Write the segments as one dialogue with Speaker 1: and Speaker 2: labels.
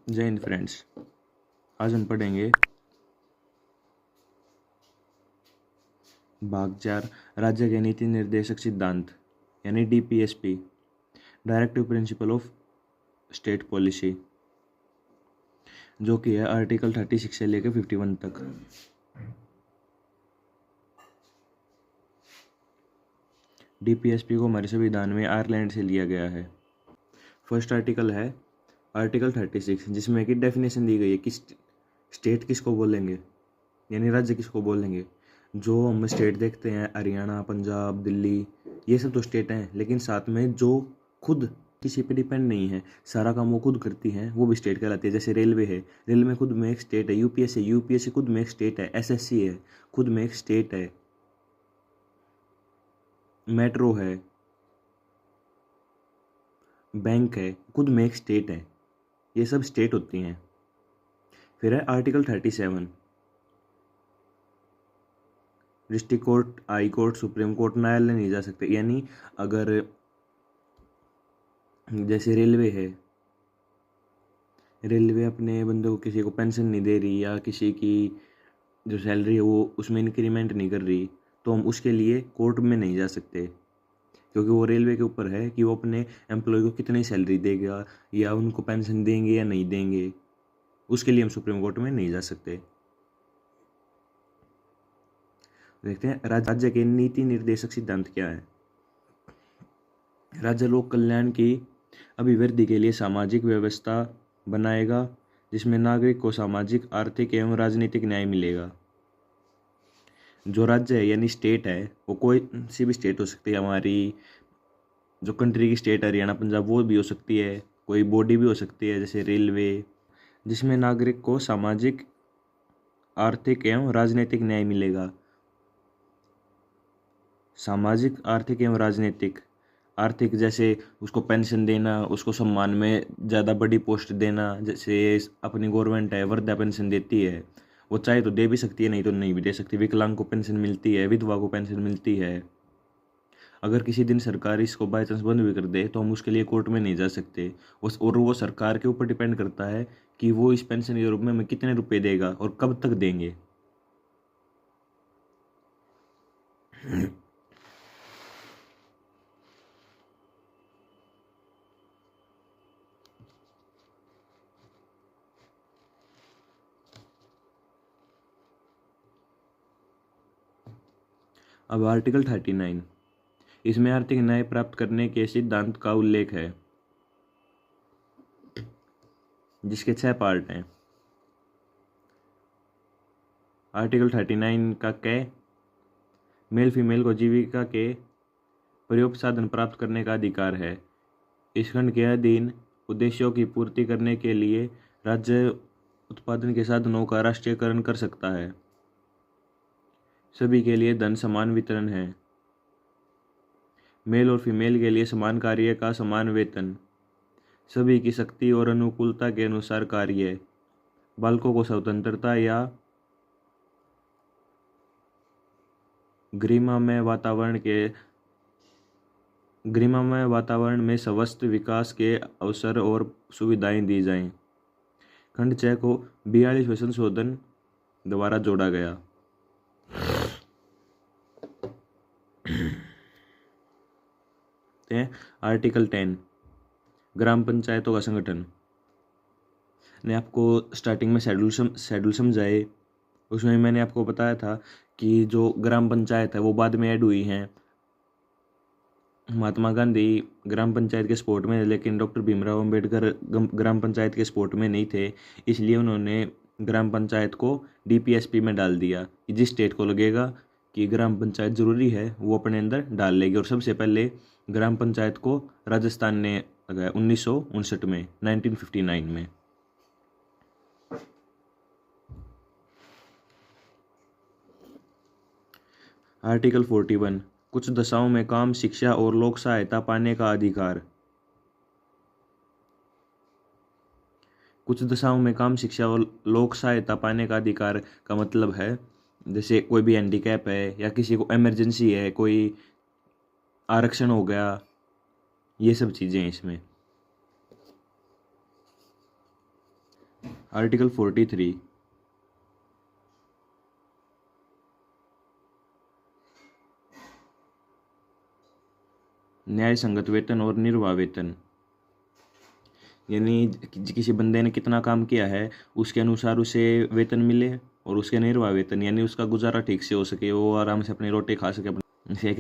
Speaker 1: जय हिंद फ्रेंड्स। आज हम पढ़ेंगे भाग 4 राज्य के नीति निर्देशक सिद्धांत यानी DPSP, directive principle of state policy, जो कि है आर्टिकल 36 से लेकर 51 तक। DPSP को हमारे संविधान में आयरलैंड से लिया गया है। फर्स्ट आर्टिकल है आर्टिकल 36, जिसमें कि डेफिनेशन दी गई है कि स्टेट किसको बोलेंगे, यानी राज्य किसको बोलेंगे। जो हम स्टेट देखते हैं, हरियाणा, पंजाब, दिल्ली, ये सब तो स्टेट हैं, लेकिन साथ में जो खुद किसी पे डिपेंड नहीं है, सारा काम वो खुद करती हैं, वो भी स्टेट कहलाती है। जैसे रेलवे है, रेलवे खुद में एक स्टेट है। यूपीएससी खुद में एक स्टेट है। एसएससी है, खुद में एक स्टेट है। मेट्रो है, बैंक है, खुद में एक स्टेट है। ये सब स्टेट होती हैं। फिर है article 37, district court, high court, supreme court, न्यायालय नहीं जा सकते। यानी अगर जैसे रेलवे है, रेलवे अपने बंदों को किसी को पेंशन नहीं दे रही, या किसी की जो सैलरी है वो उसमें इंक्रीमेंट नहीं कर रही, तो हम उसके लिए कोर्ट में नहीं जा सकते, क्योंकि वो रेलवे के ऊपर है कि वो अपने एम्प्लॉय को कितनी सैलरी देगा, या उनको पेंशन देंगे या नहीं देंगे। उसके लिए हम सुप्रीम कोर्ट में नहीं जा सकते। देखते हैं राज्य के नीति निर्देशक सिद्धांत क्या है। राज्य लोक कल्याण की अभिवृद्धि के लिए सामाजिक व्यवस्था बनाएगा, जिसमें नागरिक को सामाजिक, आर्थिक एवं राजनीतिक न्याय मिलेगा। जो राज्य है यानी स्टेट है, वो कोई सी भी स्टेट हो सकती है। हमारी जो कंट्री की स्टेट हरियाणा, पंजाब, वो भी हो सकती है। कोई बॉडी भी हो सकती है जैसे रेलवे, जिसमें नागरिक को सामाजिक, आर्थिक एवं राजनीतिक न्याय मिलेगा। सामाजिक, आर्थिक एवं राजनीतिक। आर्थिक जैसे उसको पेंशन देना, उसको सम्मान में ज़्यादा बड़ी पोस्ट देना। जैसे अपनी गवर्नमेंट है, वृद्धा पेंशन देती है, वो चाहे तो दे भी सकती है, नहीं तो नहीं भी दे सकती। विकलांग को पेंशन मिलती है, विधवा को पेंशन मिलती है। अगर किसी दिन सरकार इसको बाई चांस बंद भी कर दे तो हम उसके लिए कोर्ट में नहीं जा सकते। और वो सरकार के ऊपर डिपेंड करता है कि वो इस पेंशन के रूप में हमें कितने रुपए देगा और कब तक देंगे। अब आर्टिकल 39, इसमें आर्थिक न्याय प्राप्त करने के सिद्धांत का उल्लेख है, जिसके 6 पार्ट हैं। आर्टिकल 39 का मेल फीमेल को जीविका के पर्याप्त साधन प्राप्त करने का अधिकार है। इस खंड के अधीन उद्देश्यों की पूर्ति करने के लिए राज्य उत्पादन के साधनों का राष्ट्रीयकरण कर सकता है। सभी के लिए धन समान वितरण है। मेल और फीमेल के लिए समान कार्य का समान वेतन। सभी की शक्ति और अनुकूलता के अनुसार कार्य। बालकों को स्वतंत्रता या गरिमामय वातावरण में स्वस्थ विकास के अवसर और सुविधाएं दी जाएं। खंड 6 को 42वें संशोधन द्वारा जोड़ा गया। आर्टिकल 10, ग्राम पंचायतों का संगठन। ने आपको स्टार्टिंग में शेड्यूल समझाए, उसमें मैंने आपको बताया था कि जो ग्राम पंचायत है वो बाद में ऐड हुई हैं। महात्मा गांधी ग्राम पंचायत के सपोर्ट में, लेकिन डॉक्टर भीमराव अंबेडकर ग्राम पंचायत के सपोर्ट में नहीं थे, इसलिए उन्होंने ग्राम पंचायत को DPSP में डाल दिया कि जिस स्टेट को लगेगा कि ग्राम पंचायत ज़रूरी है वो अपने अंदर डाल लेगी। और सबसे पहले ग्राम पंचायत को राजस्थान ने लगाया 1959 में, 1959 में। आर्टिकल 41, कुछ दशाओं में काम, शिक्षा और लोक सहायता पाने का अधिकार। कुछ दशाओं में काम, शिक्षा और लोक सहायता पाने का अधिकार का मतलब है जैसे कोई भी हैंडीकैप है, या किसी को इमरजेंसी है, कोई आरक्षण हो गया, ये सब चीज़ें हैं इसमें। आर्टिकल 43, न्याय संगत वेतन और निर्वाह वेतन, यानी किसी बंदे ने कितना काम किया है उसके अनुसार उसे वेतन मिले, और उसके निर्वाह वेतन यानी उसका गुजारा ठीक से हो सके, वो आराम से अपनी रोटी खा सके। इसे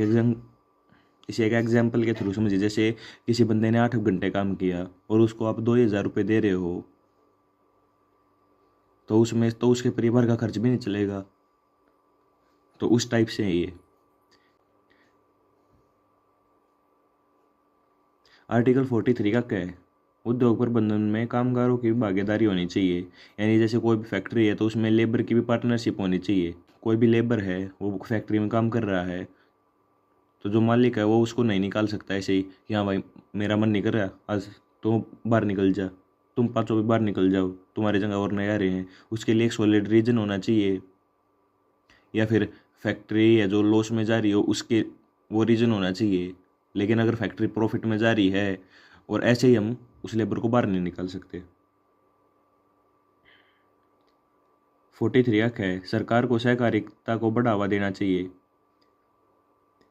Speaker 1: एक एग्जाम्पल के थ्रू समझिए। जैसे किसी बंदे ने 8 घंटे काम किया और उसको आप 2,000 रुपये दे रहे हो, तो उसमें तो उसके परिवार का खर्च भी नहीं चलेगा। तो उस टाइप से है ये। आर्टिकल 43 का क्या है? उद्योग प्रबंधन में कामगारों की भी भागीदारी होनी चाहिए। यानी जैसे कोई भी फैक्ट्री है तो उसमें लेबर की भी पार्टनरशिप होनी चाहिए। कोई भी लेबर है वो फैक्ट्री में काम कर रहा है, तो जो मालिक है वो उसको नहीं निकाल सकता ऐसे ही कि हाँ भाई मेरा मन नहीं कर रहा आज, तो बाहर निकल जा, तुम पाँचों भी बाहर निकल जाओ, तुम्हारी जगह और नए आ रहे हैं। उसके लिए एक सॉलिड रीजन होना चाहिए, या फिर फैक्ट्री है जो लॉस में जा रही हो उसके वो रीजन होना चाहिए। लेकिन अगर फैक्ट्री प्रॉफिट में जा रही है और ऐसे ही हम उस लेबर को बाहर नहीं निकाल सकते। 43 हक है, सरकार को सहकारिता को बढ़ावा देना चाहिए।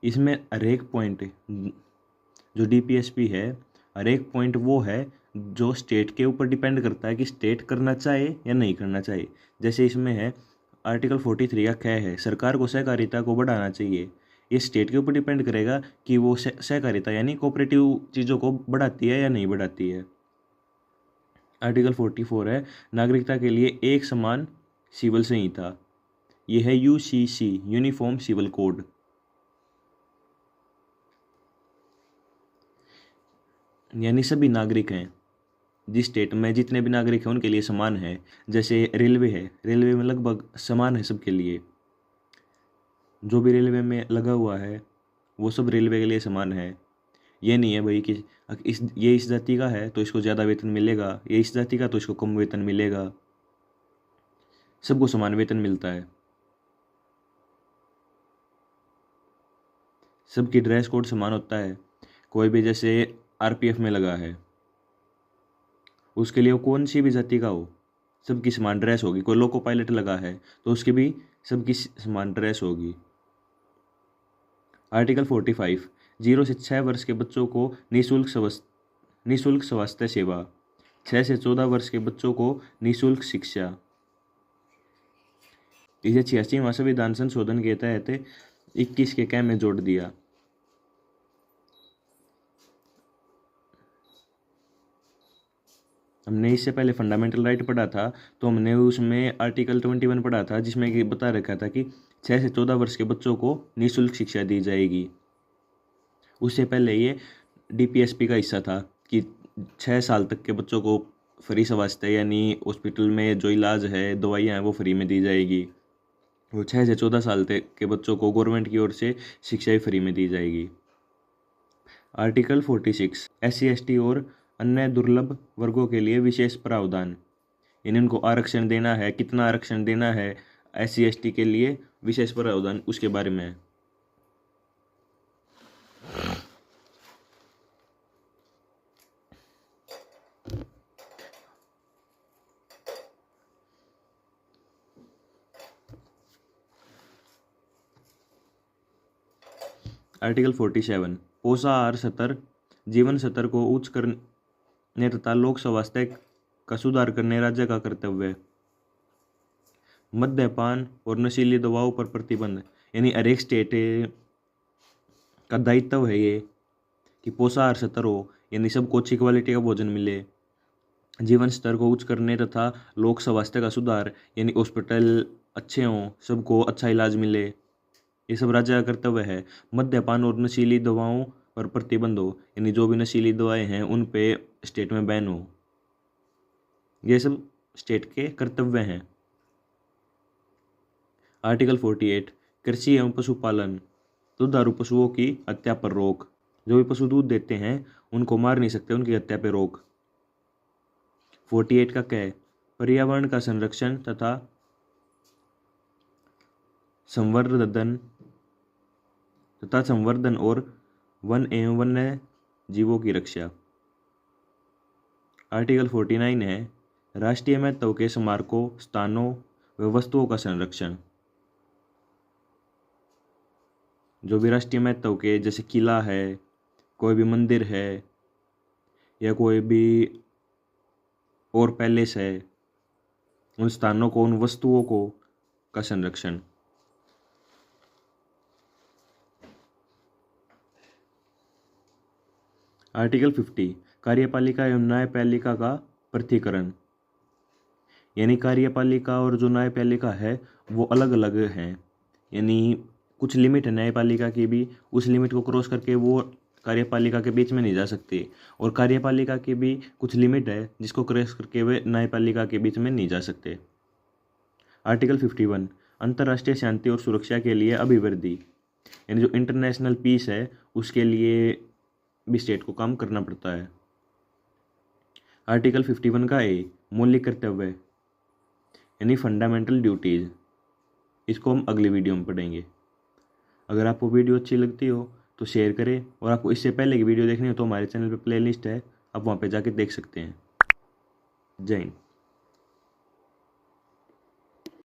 Speaker 1: इसमें हर एक पॉइंट जो डीपीएसपी है, हर एक पॉइंट वो है जो स्टेट के ऊपर डिपेंड करता है कि स्टेट करना चाहे या नहीं करना चाहे। जैसे इसमें है आर्टिकल 43 का ख है, सरकार को सहकारिता को बढ़ाना चाहिए। ये स्टेट के ऊपर डिपेंड करेगा कि वो सहकारिता यानी कोऑपरेटिव चीज़ों को बढ़ाती है या नहीं बढ़ाती है। आर्टिकल 44 है, नागरिकता के लिए एक समान सिविल संहिता। यह है यूसीसी, यूनिफॉर्म सिविल कोड। यानी सभी नागरिक हैं, जिस स्टेट में जितने भी नागरिक हैं उनके लिए समान है। जैसे रेलवे है, रेलवे में लगभग समान है सबके लिए। जो भी रेलवे में लगा हुआ है वो सब रेलवे के लिए समान है। ये नहीं है भाई कि इस जाति का है तो इसको ज़्यादा वेतन मिलेगा, ये इस जाति का तो इसको कम वेतन मिलेगा। सबको समान वेतन मिलता है। सबकी ड्रेस कोड समान होता है। कोई भी जैसे आरपीएफ में लगा है, उसके लिए वो कौन सी भी जाति का हो, सबकी समान ड्रेस होगी। कोई लोको पायलट लगा है तो उसकी भी सबकी समान ड्रेस होगी। आर्टिकल 45, 0 से 6 वर्ष के बच्चों को निःशुल्क स्वास्थ्य सेवा, 6 से 14 वर्ष के बच्चों को निःशुल्क शिक्षा। इसे 86वां संविधान संशोधन के तहत 21 के कै में जोड़ दिया। हमने इससे पहले फंडामेंटल राइट पढ़ा था, तो हमने उसमें आर्टिकल 21 पढ़ा था जिसमें कि बता रखा था कि 6 से 14 वर्ष के बच्चों को निःशुल्क शिक्षा दी जाएगी। उससे पहले ये डीपीएसपी का हिस्सा था कि 6 साल तक के बच्चों को फ्री स्वास्थ्य यानी हॉस्पिटल में जो इलाज है दवाइयाँ हैं वो फ्री में दी जाएगी। वो 6 से 14 साल तक के बच्चों को गवर्नमेंट की ओर से शिक्षा ही फ्री में दी जाएगी। आर्टिकल 46, SC ST और अन्य दुर्लभ वर्गों के लिए विशेष प्रावधान। इनको आरक्षण देना है, कितना आरक्षण देना है SC ST के लिए विशेष प्रावधान, उसके बारे में है। आर्टिकल 47, पोषाहार स्तर, जीवन स्तर को उच्च करने तथा लोक स्वास्थ्य का सुधार करने राज्य का कर्तव्य है। मद्यपान और नशीली दवाओं पर प्रतिबंध, यानी हर एक स्टेट का दायित्व है ये कि पोषाहार स्तर हो, यानी सबको अच्छी क्वालिटी का भोजन मिले। जीवन स्तर को उच्च करने तथा लोक स्वास्थ्य का सुधार, यानी हॉस्पिटल अच्छे हों, सबको अच्छा इलाज मिले, ये सब राज्य का कर्तव्य है। मद्यपान और नशीली दवाओं पर प्रतिबंध हो, यानी जो भी नशीली दवाएं हैं उन पे स्टेट में बैन हो, ये सब स्टेट के कर्तव्य हैं। आर्टिकल 48, कृषि एवं पशुपालन, दुधारू पशुओं की हत्या पर रोक। जो भी पशु दूध देते हैं उनको मार नहीं सकते, उनकी हत्या पर रोक। 48 का क्या है? पर्यावरण का संरक्षण तथा संवर्धन और वन एवं वन्य जीवों की रक्षा। आर्टिकल 49 है, राष्ट्रीय महत्व के स्मारकों, स्थानों व वस्तुओं का संरक्षण। जो भी राष्ट्रीय महत्व के, जैसे किला है, कोई भी मंदिर है, या कोई भी और पैलेस है, उन स्थानों को, उन वस्तुओं को का संरक्षण। आर्टिकल 50 कार्यपालिका एवं न्यायपालिका का पृथक्करण। यानी कार्यपालिका और जो न्यायपालिका है वो अलग अलग हैं। यानी कुछ लिमिट है न्यायपालिका की भी, उस लिमिट को क्रॉस करके वो कार्यपालिका के बीच में नहीं जा सकती, और कार्यपालिका की भी कुछ लिमिट है जिसको क्रॉस करके वे न्यायपालिका के बीच में नहीं जा सकते। आर्टिकल 51 अंतर्राष्ट्रीय शांति और सुरक्षा के लिए अभिवृद्धि। यानी जो इंटरनेशनल पीस है उसके लिए भी स्टेट को काम करना पड़ता है। आर्टिकल 51 का ए मौलिक कर्तव्य यानी फंडामेंटल ड्यूटीज़, इसको हम अगली वीडियो में पढ़ेंगे। अगर आपको वीडियो अच्छी लगती हो तो शेयर करें, और आपको इससे पहले की वीडियो देखनी हो तो हमारे चैनल पर प्लेलिस्ट है, आप वहाँ पे जाके देख सकते हैं। जय हिंद।